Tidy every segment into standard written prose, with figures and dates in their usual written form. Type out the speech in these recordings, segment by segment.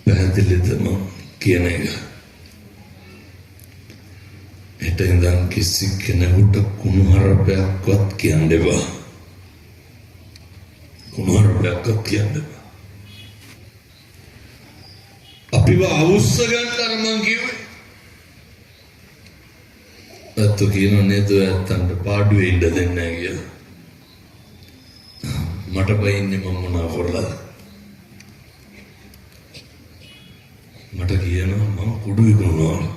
පැහැදිලිද මම කියන එක? හෙට ඉඳන් කිසි කෙනෙකුට කුණුහරුපයක්වත් කියන්න එපා. කුණුහරුපයක්වත් කියන්න එපා. අපිව අවුස්ස ගන්න අර මං කිව්වේ. අත්තු කියන නේද ඇත්තන්ට පාඩුවේ ඉන්න දෙන්නේ නැහැ කියලා. මට බයින්නේ මම මොනවා කරලාද? මට කියනවා මම කුඩු විකුණනවා.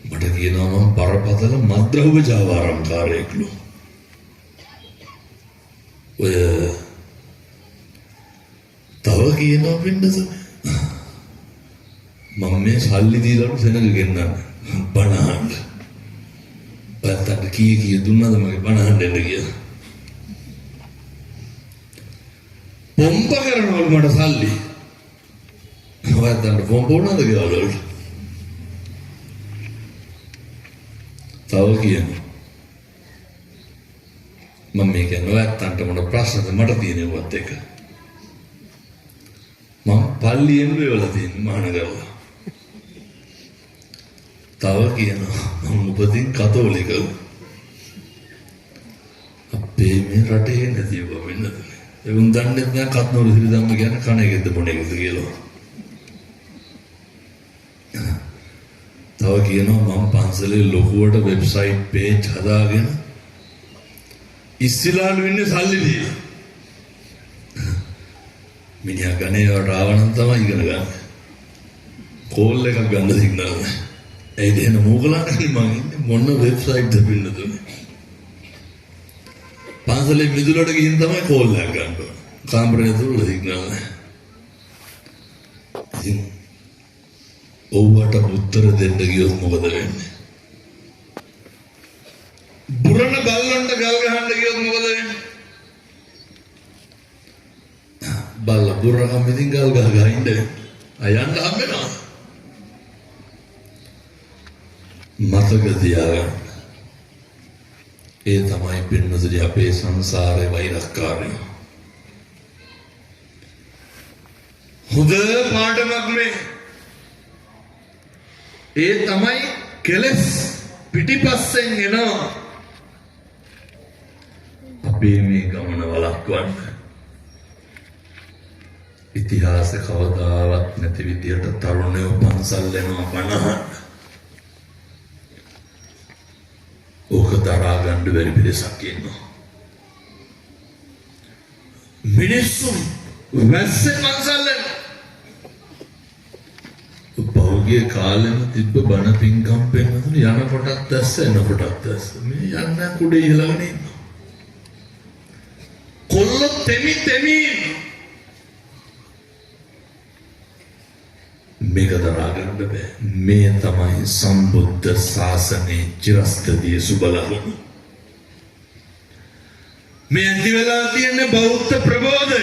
මට කියනවා මම බරපතල මද්ද්‍රව්‍ය ජාවාරම්කාරයෙක්ලු. ඔය තව කියනවා පින්නස මම මේ සල්ලි දීලා සෙනඟ ගෙන්නන්න බණහන්න. ඔයත් කී දුන්නද මගේ බණහන්න එන්න කියලා. පොම්ප කරනවලු මට සල්ලි. ඔයත් පොම්ප උනද කියලා. තව කියනවා මම මේ කියන්නේ ඔයත්න්ට මොන ප්‍රශ්නද මට තියෙනවත් එක. මම පල්ලියෙන් වෙවලා තියෙන මහානගරලා. තව කියනවා මම උපතින් කතෝලිකව. අපේ මේ රටේ නැතිව වෙන්නද? එවුන් දන්නේ නැහැ කත්නෝරු සිරි ධම්ම කියන්නේ කණේකද මොනේකද කියලා. තව කියනවා මම පන්සලේ ලොකුවට වෙබ්සයිට් පේජ් හදාගෙන ඉස්සිලාලු ඉන්නේ සල්ලි දීලා. මිනිහා ගණේවට ආවනම් තමයි ඉගෙන ගන්න. කෝල් එකක් ගන්න සිග්නල් නැහැ. ඒ දෙන මොකලානේ මං ඉන්නේ මොන වෙබ්සයිට් දෙපින්නද? පන්සලේ මිදුලට ගිහින් තමයි කෝල් එකක් ගන්න ඕන. කාමරේ තුල සිග්නල් නැහැ. ඉතින් ඔව්වට උත්තර දෙන්න ගියොත් මොකද වෙන්නේ? බුරණ බල්ලන්ට ගල් ගහන්න ගියොත් මොකද වෙන්නේ? බල්ල බුරණ මෙදින් ගල් ගහ ඉන්නේ. අයන්න හම්බෙනවා. මතක තියාගන්න. ඒ තමයි පින්නසදී අපේ සංසාරේ වෛරක්කාරයෝ. හොඳ පාඩමක් මේ. ඒ තමයි කෙලස් පිටිපස්සෙන් එනවා. අපේ මේ ගමන වළක්වන්න. ඉතිහාස කවදාවත් නැති විදියට තරුණයෝ පන්සල් යනවා බණහන්. ඕක දරා ගන්න බැරි පිරිසක් ඉන්නවා. මිනිස්සු වැස්සේ පන්සල් යනවා. පෞගේ කාලෙම තිබ්බ බණ පින්කම් පෙන්නතුන යන කොටත් දැස්ස එන කොටත් දැස්ස. මේ යන්න කුඩේ ඉහළගෙන ඉන්නවා. කොල්ල තෙමි මේක දරා ගන්න බෑ. මේ තමයි සම්බුද්ධ ශාසනයේ චිරස්ථිතිය සුබලගුණ. මේ ඇති වෙලා තියෙන බෞද්ධ ප්‍රබෝධය